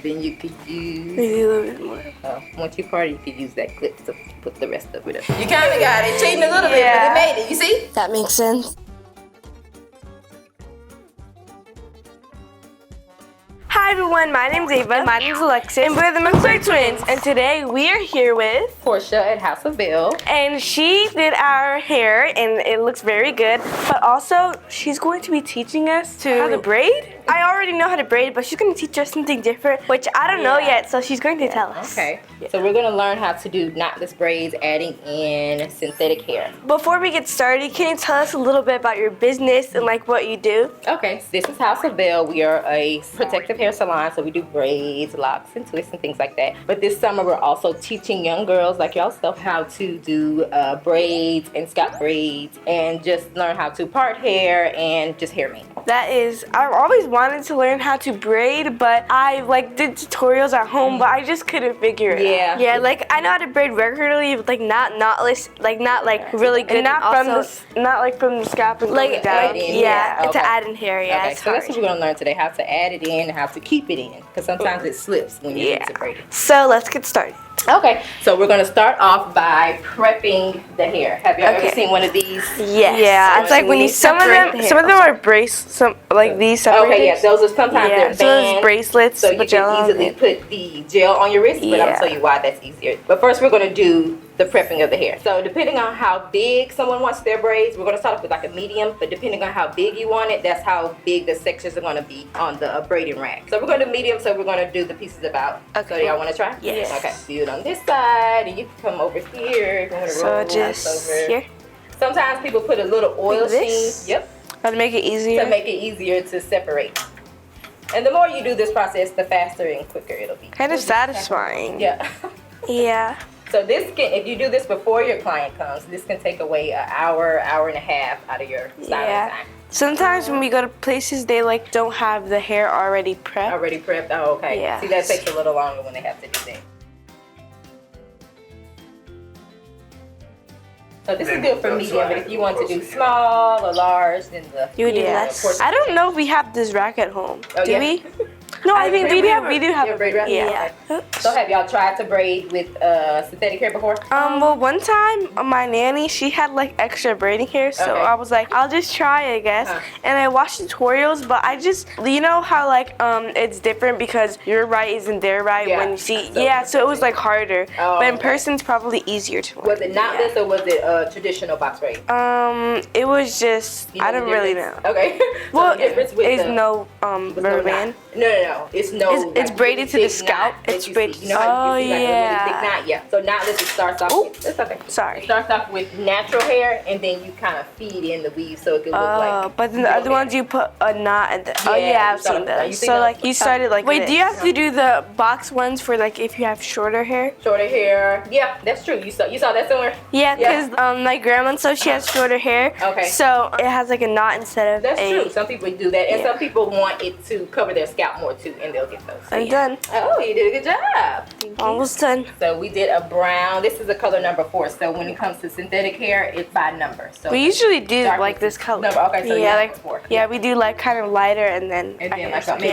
then you could use... Maybe a little bit more. Once you part it, you could use that clip to put the rest of it up. You kind of got it. Cheating a little bit, but it made it. You see? That makes sense. Hi everyone, my name's Ava. And my name's Alexis. And we're the McClure Twins. And today we are here with Portia at House of Belle. And she did our hair and it looks very good. But also, she's going to be teaching us how to braid. I already know how to braid, but she's going to teach us something different, which I don't know yet, so she's going to tell us. Okay. So we're going to learn how to do knotless braids, adding in synthetic hair. Before we get started, can you tell us a little bit about your business and like what you do? Okay, so this is House of Belle. We are a protective hair salon, so we do braids, locks, and twists and things like that. But this summer, we're also teaching young girls like yourself how to do braids and scalp braids and just learn how to part hair and just hair make. That is, I've always wanted to learn how to braid, but I did tutorials at home, but I just couldn't figure it out. Yeah, like I know how to braid regularly, but not knotless, not really good. And not from the scalp and down. To add in hair. Yeah. Okay, so that's what we're gonna learn today: how to add it in, and how to keep it in, because sometimes it slips when you need to braid it. So let's get started. Okay, so we're gonna start off by prepping the hair. Have you ever seen one of these? Yes. Yeah, it's like when you some of them are these separate. Okay, yeah, those are sometimes they're bands. So bracelets. So you can easily put the gel on your wrist, but I'll tell you why that's easier. But first we're gonna do the prepping of the hair. So depending on how big someone wants their braids, we're gonna start off with like a medium, but depending on how big you want it, that's how big the sections are gonna be on the braiding rack. So we're gonna do medium, so we're gonna do the pieces about. Okay. So y'all wanna try? Yes. Okay, do it on this side, and you can come over here if you wanna roll just over. Here? Sometimes people put a little oil sheen. Yep. To make it easier? To make it easier to separate. And the more you do this process, the faster and quicker it'll be. Kind of satisfying. Yeah. Yeah. So this can, if you do this before your client comes, this can take away an hour, hour and a half out of your styling time. Sometimes when we go to places, they don't have the hair already prepped. Already prepped? Oh, okay. Yeah. See, that takes a little longer when they have to do that. So this is good for medium, but if you want to do small or large, then you would do less. I don't know if we have this rack at home. Do we? No, I think we do have a braid rack. Yeah. Okay. So have y'all tried to braid with synthetic hair before? Well, one time my nanny, she had extra braiding hair, so I was like, I'll just try, I guess. And I watched tutorials, but I just, you know how it's different because your right isn't their right when you see. So it was harder. But in person, it's probably easier to learn. Was it knotless or was it traditional box braid? It was just, I don't really know. Okay. Well, it's no rubber band. No. It's braided to the scalp. It's braided. You know how you see a really thick knot? Yeah. So knotless, it starts off. It's okay. Sorry. It starts off with natural hair, and then you kind of feed in the weave so it can look like. But then the other ones you put a knot at the. I've seen those. So you started Wait, do you have to do the box ones for if you have shorter hair? Shorter hair. Yeah, that's true. You saw that somewhere? Yeah, because my grandma, so she has shorter hair. Okay. So it has a knot instead of That's true. Some people do that, and some people want it to cover their scalp more too, and they'll get those. So I'm done. Oh, you did a good job. Almost done. So we did a brown. This is a color number 4. So when it comes to synthetic hair, it's by number. So we usually do this color. Number. Okay, so 4. Yeah, we do kind of lighter and then maybe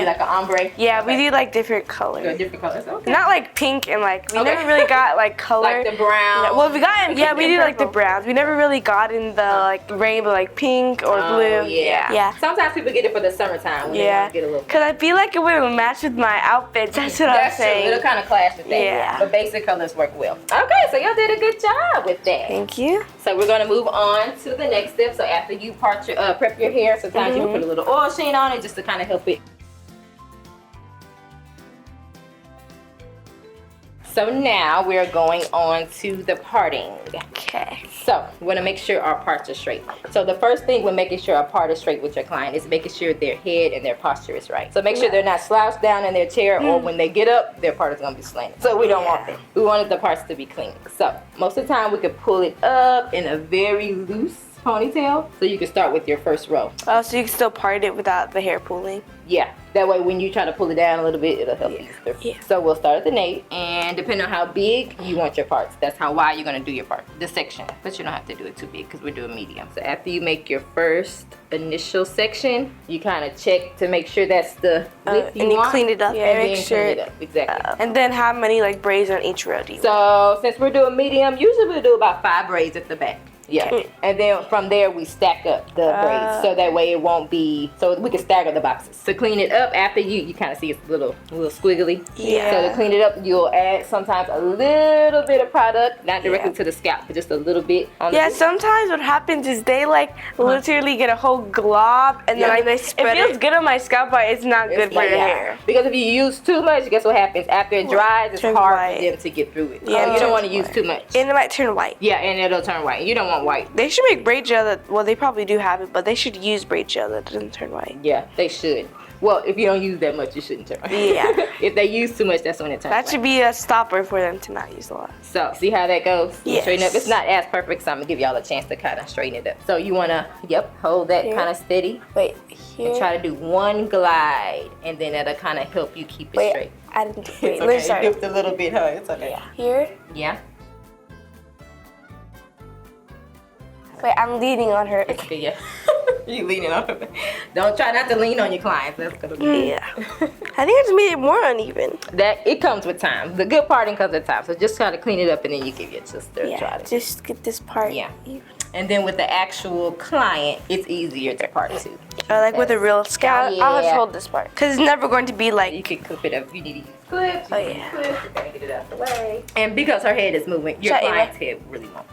like an ombre. Yeah, we do different colors. Different colors. Okay. Not pink and we never really got color. Like the brown. Well, we got we do the browns. We never really got in the rainbow pink or blue. Yeah. Sometimes people get it for the summertime. When they want to get a little. Because I feel like it would match with my outfits. That's what I'm saying. True. It'll kind of clash with that. Yeah. But basic colors work well. Okay, so y'all did a good job with that. Thank you. So we're gonna move on to the next step. So after you prep your hair, sometimes you can put a little oil sheen on it just to kind of help it. So now we're going on to the parting. Okay. So we want to make sure our parts are straight. So the first thing when making sure our part is straight with your client is making sure their head and their posture is right. So make sure they're not slouched down in their chair or when they get up, their part is going to be slanted. So we don't want that. We wanted the parts to be clean. So most of the time we could pull it up in a very loose ponytail. So you can start with your first row. Oh, so you can still part it without the hair pulling. Yeah, that way when you try to pull it down a little bit, it'll help you. Yeah. So we'll start at the nape, and depending on how big you want your parts, that's how wide you're gonna do your part, the section. But you don't have to do it too big because we're doing medium. So after you make your first initial section, you kind of check to make sure that's the width you and want. you clean it up. Yeah, and and make then sure. clean it up. Exactly. And then how many like braids on each row do you? So since we're doing medium, usually we'll do about 5 braids at the back. Yeah, Okay. and then from there we stack up the braids so that way it won't be, so we can stagger the boxes. To clean it up after you kind of see it's a little squiggly. Yeah. So to clean it up, you'll add sometimes a little bit of product, not directly to the scalp, but just a little bit on Yeah, the sometimes what happens is they like literally get a whole glob and then like they spread it. Feels good on my scalp, but it's not good for your hair. Because if you use too much, guess what happens? After it dries, it's Turns hard white. for them to get through it. Yeah, So you don't want to use too much. And it might turn white. Yeah, and it'll turn white. You don't want white. They should make braid gel that, well, they probably do have it, but they should use braid gel that doesn't turn white. Yeah, they should. Well, if you don't use that much, you shouldn't turn white. Yeah. If they use too much, that's when it turns That white. should be a stopper for them to not use a lot. So, see how that goes? Yes. Straighten up. It's not as perfect, so I'm going to give y'all a chance to kind of straighten it up. So, you want to, hold that Here. kind of steady. Wait, here. And try to do one glide, and then that'll kind of help you keep it straight. I didn't do It's okay. Sorry. You dipped a little bit, huh? It's okay. Yeah. Here. Yeah? Wait, I'm leaning on her. It's okay, yeah. You leaning on her. Don't try not to lean on your clients. That's going to be Yeah. I think I just made it more uneven. That it comes with time. The good parting comes with time. So just try to clean it up and then you give your sister a try. Yeah, just get this part. Yeah. And then with the actual client, it's easier to part too. Like with a real scalp, I'll just Yeah. hold this part. Because it's never going to be You like, can clip it up. If you need to use clips. Oh, you can yeah. use clips. You're gonna get it out the way. And because her head is moving, your Shut it client's head really won't.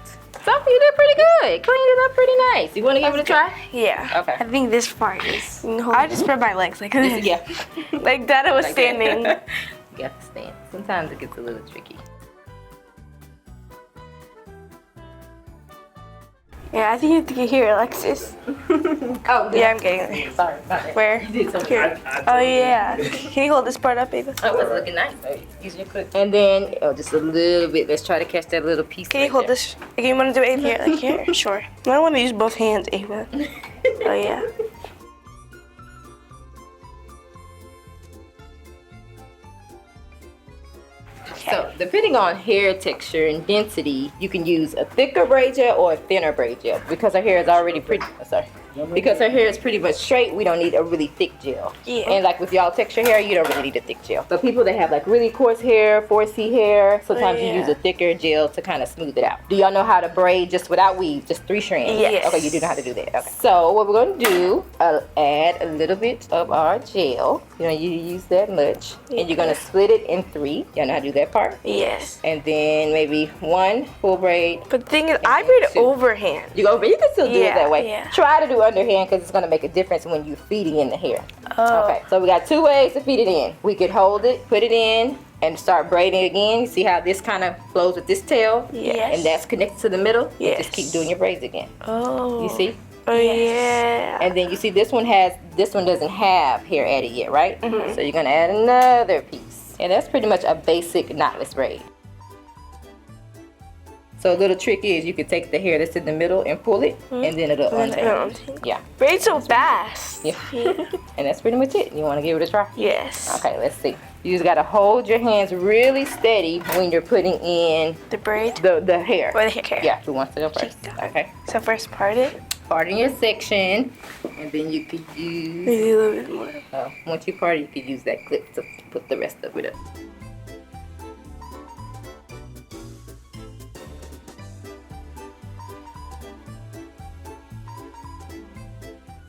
So you did pretty good. Cleaned it up pretty nice. You want to give it a try? yeah. Okay. I think this part is. I just spread my legs like this. Yeah. Like that I was Like standing. that. You have to stand. Sometimes it gets a little tricky. Yeah, I think you have to get here, Alexis. Oh, Yeah, I'm getting it. Sorry about that. Where? You did something. Here. Oh, yeah. Can you hold this part up, baby? Oh, it's looking nice. Oh, use your clip. And then, just a little bit. Let's try to catch that little piece. Can you hold this? Okay, you want to do it here? Like here? Sure. I want to use both hands, Ava. Oh, yeah. So, depending on hair texture and density, you can use a thicker braid gel or a thinner braid gel. Because her hair is already because her hair is pretty much straight, we don't need a really thick gel. Yeah. And like with y'all texture hair, you don't really need a thick gel. But people that have like really coarse hair, 4C hair, sometimes you use a thicker gel to kind of smooth it out. Do y'all know how to braid just without weave, just 3 strands? Yes. Okay, you do know how to do that. Okay. So what we're going to do, add a little bit of our gel. You know, you use that much. And you're going to split it in 3. Y'all know how to do that part? Yes. And then maybe 1 full braid. But the thing is, I braid overhand. You can still do it that way. Yeah. Try to do underhand because it's going to make a difference when you're feeding in the hair. Oh. Okay, so we got 2 ways to feed it in. We could hold it, put it in, and start braiding again. You see how this kind of flows with this tail? Yes. And that's connected to the middle? Yes. Just keep doing your braids again. Oh. You see? Oh, yeah. And then you see this one doesn't have hair added yet, right? Mm-hmm. So you're going to add another piece. And that's pretty much a basic knotless braid. So a little trick is you can take the hair that's in the middle and pull it, and then it'll untangle. Yeah. Braid so fast. Yeah. And that's pretty much it. You want to give it a try? Yes. Okay, let's see. You just got to hold your hands really steady when you're putting in The braid? the hair. Or the hair. Yeah, who wants to go first? Okay. So first part it. Part in your section, and then you could use, Maybe a little bit more. once you part it, you could use that clip to put the rest of it up.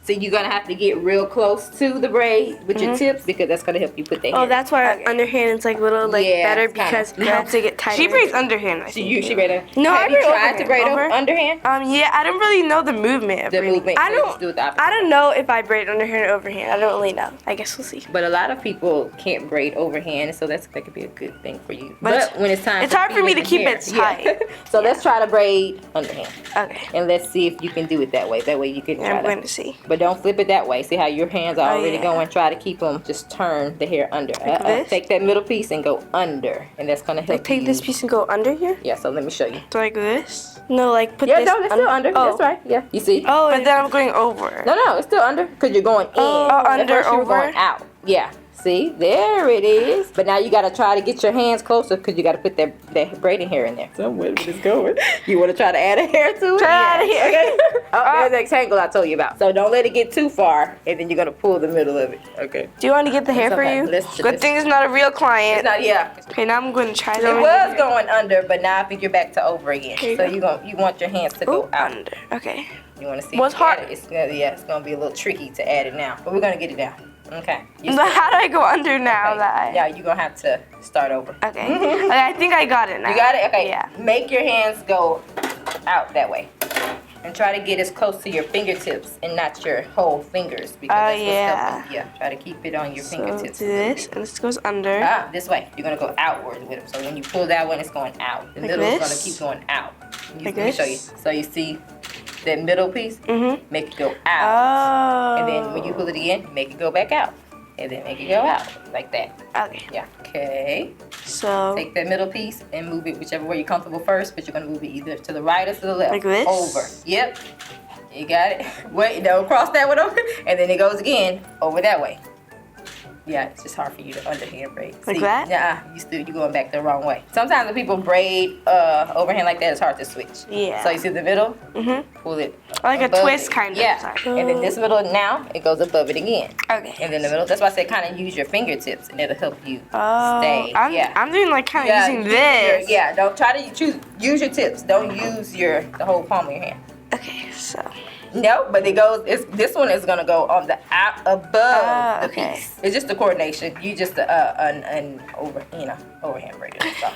So you're gonna have to get real close to the braid with your tips because that's gonna help you put the hair. Oh, that's why underhand is like little better it's kinda- because it helps it get tighter. She braids underhand. I think. She braid. No, have I you braid tried to braid overhand. underhand? Yeah, I don't really know the movement. Of The braiding. movement. I so don't. just do it the opposite. I don't know if I braid underhand or overhand. I don't really know. I guess we'll see. But a lot of people can't braid overhand, so that could be a good thing for you. But when it's time, it's hard for me to keep hair, it tight. So let's try to braid underhand, Okay. and let's see if you can do it that way. That way you can Yeah, try I'm to. going to see. But but don't flip it that way. See how your hands are already yeah. going? Try to keep them, just turn the hair under. This? Take that middle piece and go under, and that's gonna help Like take this piece and go under here? Yeah, so let me show you. So like this? No, like put Yeah, this no, it's still under. Oh. That's right. Yeah, you see? Oh, but then I'm going over. No, it's still under because you're going in. Oh, At under, first you were over? going out. Yeah. See, there it is. But now you gotta try to get your hands closer because you gotta put that braiding hair in there. So where is this going? You wanna try to add a hair to it? Try to add a hair. Okay. Oh, there's the tangle I told you about. So don't let it get too far, and then you're gonna pull the middle of it. Okay. Do you want to get the hair for okay. you? Good thing it's not a real client. It's not. Yeah. Okay, now I'm going to try It that. was going under, but now I think you're back to over again. So you want your hands to go out. Under. Okay. You want to see? What's hard? It's gonna be a little tricky to add it now, but we're gonna get it down. Okay. But how do I go under now? Okay. Yeah, you're gonna have to start over. Okay. Okay, I think I got it now. You got it? Okay. Yeah. Make your hands go out that way. And try to get as close to your fingertips and not your whole fingers. Because that's what's helping. Yeah. Try to keep it on your fingertips. So do this, and this goes under. This way. You're gonna go outward with them. So when you pull that one, it's going out. The middle is gonna keep going out. Let me show you. So you see that middle piece? Mm-hmm. Make it go out. Oh. And then when you pull it again, make it go back out. And then make it go out. Like that. Okay. Yeah. Okay. So take that middle piece and move it whichever way you're comfortable first, but you're gonna move it either to the right or to the left. Like this? Over. Yep. You got it. Wait, no, cross that one over, and then it goes again over that way. Yeah, it's just hard for you to underhand braid. Like that? Yeah, you're going back the wrong way. Sometimes when people braid overhand like that, it's hard to switch. Yeah. So you see the middle? Mm-hmm. Pull it. Like a twist kind of. Yeah. And then this middle now, it goes above it again. Okay. And then the middle, that's why I said kind of use your fingertips and it'll help you stay. I'm doing like kind of using this. Don't try to use your tips. Don't use the whole palm of your hand. Okay, so. No, but this one is gonna go on the above the okay. piece. It's just the coordination. You just an overhand braider. So.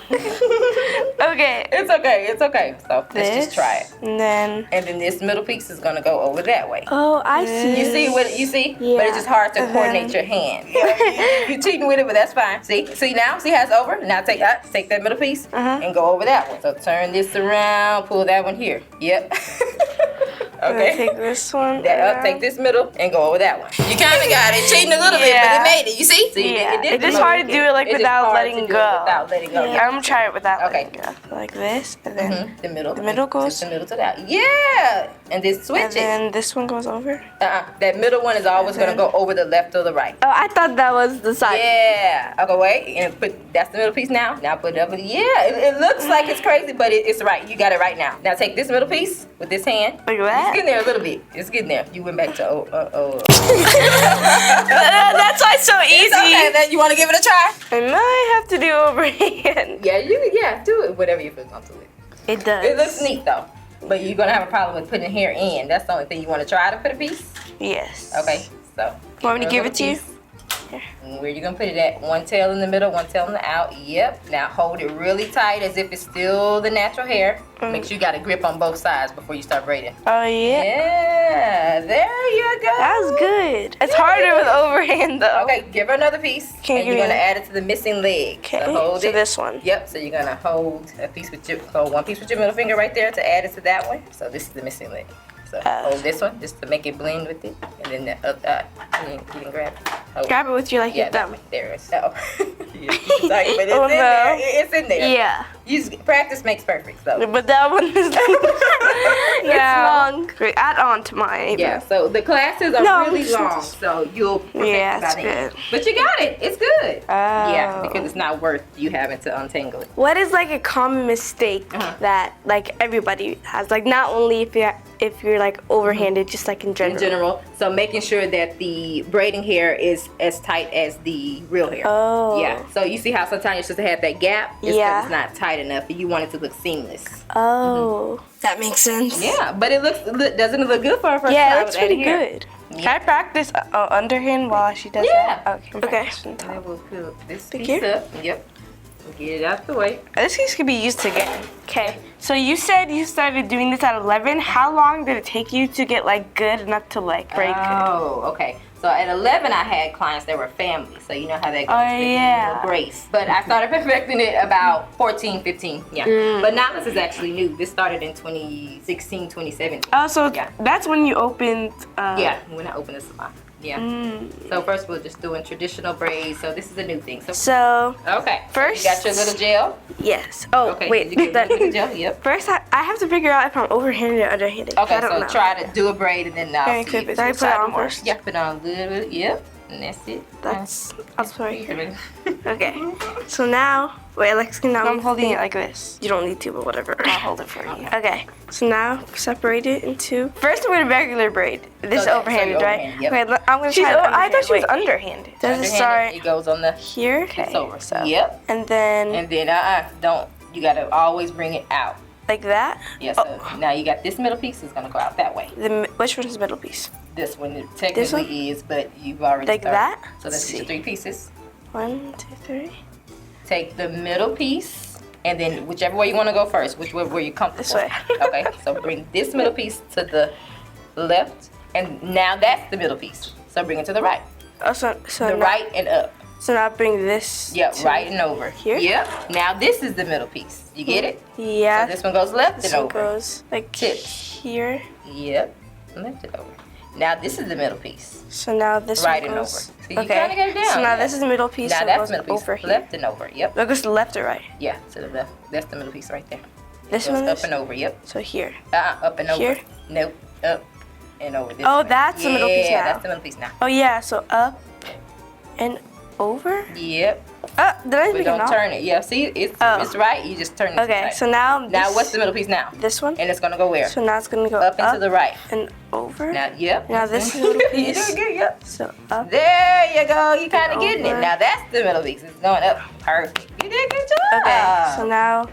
Okay. It's okay. It's okay. So let's just try it. And then this middle piece is gonna go over that way. Oh, I see. You see what you see? Yeah. But it's just hard to coordinate your hand. You're cheating with it, but that's fine. See now? See how it's over? Now take that middle piece and go over that one. So turn this around, pull that one here. Yep. Okay. Take this one. Take this middle and go over that one. You kind of got it. Cheating a little bit, but it made it. You see? Yeah. It's just hard to do it without letting go. Without letting go. Yeah. I'm gonna try it without letting go. Like this, and then the middle. The middle goes. Just the middle to that. Yeah. And then switch and then this one goes over. That middle one is always gonna go over the left or the right. Oh, I thought that was the side. Yeah. Okay, wait. And that's the middle piece now. Now put it up. Yeah. It looks like it's crazy, but it's right. You got it right now. Now take this middle piece with this hand. Like that. It's getting there a little bit. It's getting there. You went back to That's why it's so easy. It's okay. Then you want to give it a try? I might have to do overhand. Yeah, do it. Whatever you feel comfortable with. It does. It looks neat though. But you're gonna have a problem with putting hair in. That's the only thing you want to try to put a piece. Yes. Okay. So. Want me to give it to you? Where you gonna put it at? One tail in the middle, one tail in the out. Yep. Now hold it really tight as if it's still the natural hair. Make sure you got a grip on both sides before you start braiding. Oh yeah. Yeah. There you go. That was good. It's harder with overhand though. Okay. Give her another piece. And you're gonna add it to the missing leg. Okay. So hold it. This one. Yep. So you're gonna hold one piece with your middle finger right there to add it to that one. So this is the missing leg. So hold this one just to make it blend with it, and then the other you can grab it. Hold. Grab it with your thumb. There it is. Oh. But it's in there. It's in there. Yeah. Practice makes perfect. So. But that one is it's long. Great. Add on to mine. Yeah. So the classes are really long, so you'll perfect it's by good. then. But you got it. It's good. Oh. Yeah, because it's not worth you having to untangle it. What is like a common mistake that like everybody has? Like not only if you're like overhanded, just like in general. In general. So making sure that the braiding hair is as tight as the real hair. Oh. Yeah. So you see how sometimes you're supposed to have that gap? It's because it's not tight enough and you want it to look seamless. Oh. That makes sense. Yeah, but doesn't it look good for her first time? Yeah, it looks pretty good. Yeah. Can I practice underhand while she does that? Okay. And then we'll put this piece up. Yep. Get it out the way. This piece could be used again. Okay. So you said you started doing this at 11. How long did it take you to get like good enough to like braid good? Oh, okay. So at 11, I had clients that were family. So you know how that goes. Oh, yeah. Grace. But I started perfecting it about 14, 15. Yeah. But Knotless is actually new. This started in 2016, 2017. Oh, so that's when you opened. Yeah, when I opened the salon. Yeah. So first we're just doing traditional braids. So this is a new thing. So okay. First, you got your little gel. Yes. Oh, okay. wait. You get your little gel. Yep. First, I have to figure out if I'm overhanded or underhanded. Okay. I don't know. Try to do a braid and then Can I clip it? Did I put it on first? Yeah. Put it on a little bit. Yep. And that's it. I'll just put it here. Okay. So now, wait, Alexa, now I'm holding it like this. You don't need to, but whatever. I'll hold it for you. Okay. So now, separate it into. First, we're gonna regular braid. This is overhanded, right? Yep. Okay, I'm gonna try. I thought she was underhanded. Does it start? It goes on the here. Okay. It's over. So. Yep. And then. Don't. You gotta always bring it out. Like that? Yeah. So now you got this middle piece is gonna go out that way. Which one is the middle piece? This one technically is, but you've already like started. that. So that's your 3 pieces. 1, 2, 3. Take the middle piece, and then whichever way you want to go first, which way where you're comfortable. This way. Okay. So bring this middle piece to the left, and now that's the middle piece. So bring it to the right. Oh, so the now, right and up. So now bring this. Yep, right and over. Here? Yep. Now this is the middle piece. You get it? Yeah. So this one goes left this and one over. goes like Tips. here. Yep. Left and over. Now this is the middle piece. So now this right one and goes. over. So you kind of get it down. So now this is the middle piece. Now so that's it goes the middle piece. over here. Left and over. Yep. That goes to the left or right? Yeah, to the left. That's the middle piece right there. This goes one up is? and over. Yep. So here. Up and over. Here? Nope. Up and over. This Oh, way. that's the middle piece now. Yeah, that's the middle piece now. Oh yeah. So up and over. Yep. Did I But make don't turn it. Yeah. See, it's right. You just turn it. Okay. So now. Now what's the middle piece now? This one. And it's gonna go where? So now it's gonna go up and to the right. And over. Now, yep. Now this is the middle piece. You're doing good, yep. So up. There you go. You kind of getting it. over. Now that's the middle piece. It's going up. Perfect. You did a good job. Okay. So now.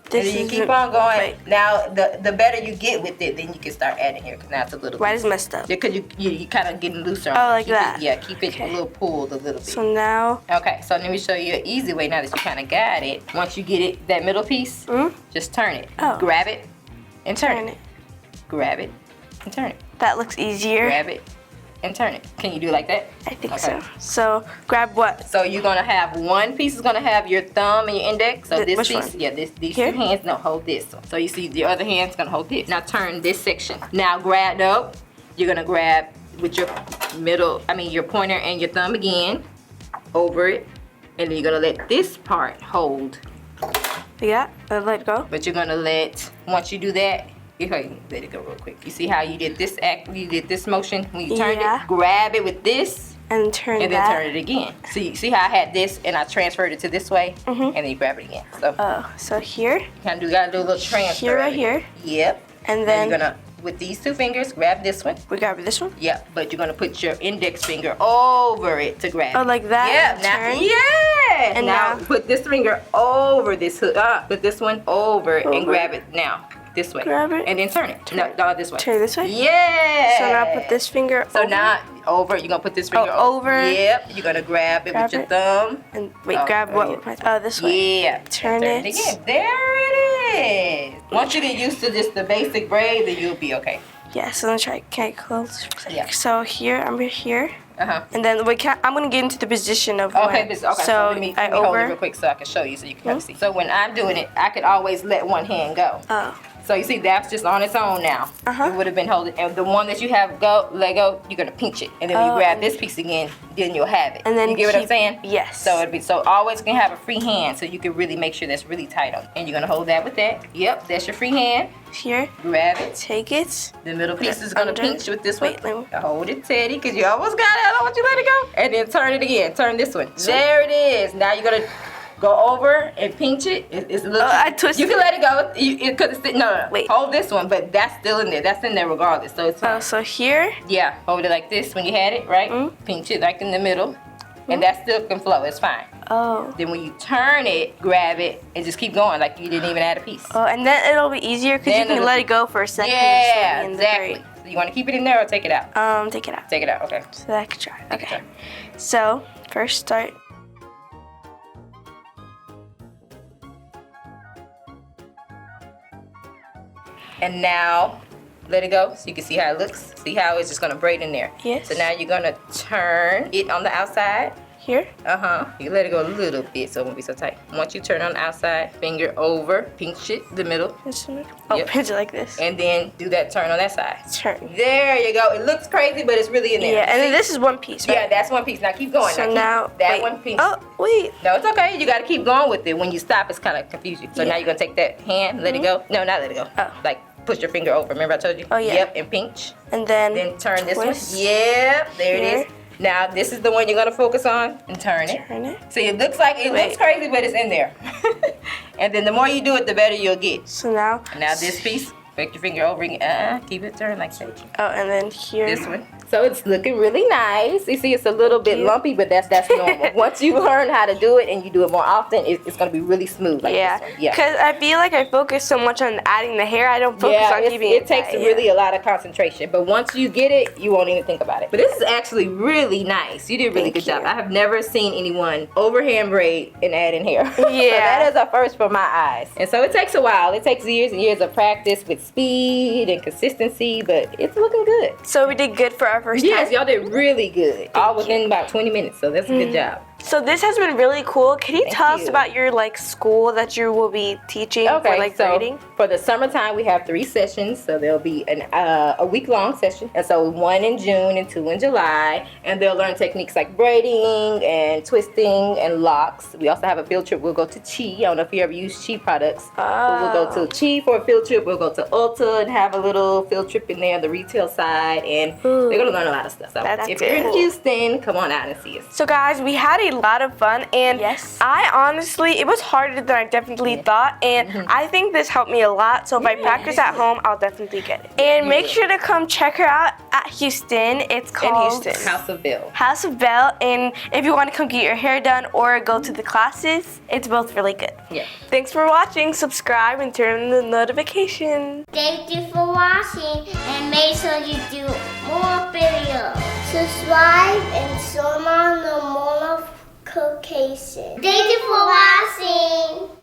This and then you is keep on going. Now, the better you get with it, then you can start adding here. Because now it's a little. Right, it's messed up. Yeah, because you kind of getting looser. Oh, like keep that. It, keep it a little pulled a little bit. So now. Okay, so let me show you an easy way now that you kind of got it. Once you get it, that middle piece, just turn it. Oh. Grab it and turn it. Grab it and turn it. That looks easier. Grab it and turn it. Can you do it like that? I think so. So grab what? So you're gonna have one piece is gonna have your thumb and your index. So this which piece, one? yeah, these Here? 2 hands don't hold this one. So you see the other hand's gonna hold this. Now turn this section. Now grab up. You're gonna grab with your your pointer and your thumb again over it, and then you're gonna let this part hold. Yeah, let it go. But you're gonna once you do that. Okay, let it go real quick. You see how you did this motion when you turned it? Grab it with this and turn and then turn it again. So you see how I had this and I transferred it to this way and then you grab it again. So here. You gotta do a little transfer. Here, right here. Yep. And then you're gonna with these 2 fingers grab this one. We grab this one? Yep, but you're gonna put your index finger over it to grab it. Oh, like that? Yeah. And now put this finger over this hook. Put this one over it and grab it now. This way. Grab it. And then turn it. No, this way. Turn this way? Yeah. So now put this finger over. So now over, you're going to put this finger over. Yep. You're going to grab it with your thumb. And wait, grab what? Oh, this way. Yeah. Turn it. Again. There it is. Once you get used to just the basic braid, then you'll be okay. Yeah, so let's try. Can I close? Yeah. So here, I'm here. Uh-huh. And then I'm going to get into the position of okay. So let me hold over. it real quick so I can show you so you can kind of see. So when I'm doing it, I could always let one hand go. Oh. So you see, that's just on its own now. It would have been holding, and the one that you have let go, you're gonna pinch it, and then when you grab this piece again, then you'll have it. And then you get what I'm saying? Yes. So always can have a free hand, so you can really make sure that's really tight on. And you're gonna hold that with that. Yep, that's your free hand. Here. Grab it. Take it. The middle piece is gonna pinch with this one. Wait. Hold it steady, cause you almost got it. I don't want you to let it go. And then turn it again. Turn this one. There it is. Now you're gonna go over and pinch it. It's a little. I twisted. You can let it go. Cause it's no. Wait. Hold this one, but that's still in there. That's in there regardless. So it's fine. Oh, so here. Yeah. Hold it like this when you had it, right? Pinch it like in the middle, and that still can flow. It's fine. Oh. Then when you turn it, grab it and just keep going like you didn't even add a piece. Oh, and then it'll be easier because you can let it go for a second. Yeah, exactly. So you want to keep it in there or take it out? Take it out. Take it out. Okay. So that I can try. Okay. So first start. And now let it go so you can see how it looks. See how it's just gonna braid in there. Yes. So now you're gonna turn it on the outside. Here? You let it go a little bit so it won't be so tight. Once you turn on the outside, finger over, pinch it, the middle. Oh, Yep. pinch it like this. And then do that turn on that side. Turn. There you go. It looks crazy, but it's really in there. Yeah, and then this is one piece, right? Yeah, that's one piece. Now keep going. So now keep that one piece. Oh, wait. No, it's okay. You gotta keep going with it. When you stop, it's kind of confusing. So now you're gonna take that hand, let it go. No, not let it go. Oh. Like push your finger over. Remember I told you? Oh, yeah. Yep, and pinch. And then Turn this twist. one. Yep, there it Here. is. Now this is the one you're gonna focus on and turn it. Turn it. See, it looks crazy, but it's in there. And then the more you do it, the better you'll get. So now. Now this piece, put your finger over and keep it turned like that. Oh, and then here. This one. So it's looking really nice. You see, it's a little bit lumpy, but that's normal. Once you learn how to do it and you do it more often, it's gonna be really smooth. Like Yeah, this one. Yeah. because I feel like I focus so much on adding the hair, I don't focus on keeping it. It takes really a lot of concentration, but once you get it, you won't even think about it. But this is actually really nice. You did a really good job. I have never seen anyone overhand braid and add in hair. Yeah. So that is a first for my eyes. And so it takes a while. It takes years and years of practice with speed and consistency, but it's looking good. So we did good for our first time. Yes, y'all did really good. All within about 20 minutes, so that's a good job. So this has been really cool. Can you tell us you. about your school that you will be teaching for braiding? For the summertime, we have 3 sessions. So there'll be a week-long session. And so 1 in June and 2 in July. And they'll learn techniques like braiding and twisting and locks. We also have a field trip. We'll go to Chi. I don't know if you ever use Chi products. But we'll go to Chi for a field trip. We'll go to Ulta and have a little field trip in there on the retail side. And they're going to learn a lot of stuff. So if you're in Houston, come on out and see us. So guys, we had a lot of fun, and I honestly, it was harder than I definitely thought, and I think this helped me a lot. So if I practice at home, I'll definitely get it. And make sure to come check her out at Houston. It's called House of Belle. House of Belle, and if you want to come get your hair done or go to the classes, it's both really good. Yeah. Thanks for watching. Subscribe and turn on the notification. Thank you for watching, and make sure you do more videos. Subscribe and turn on the notification. Thank you for watching.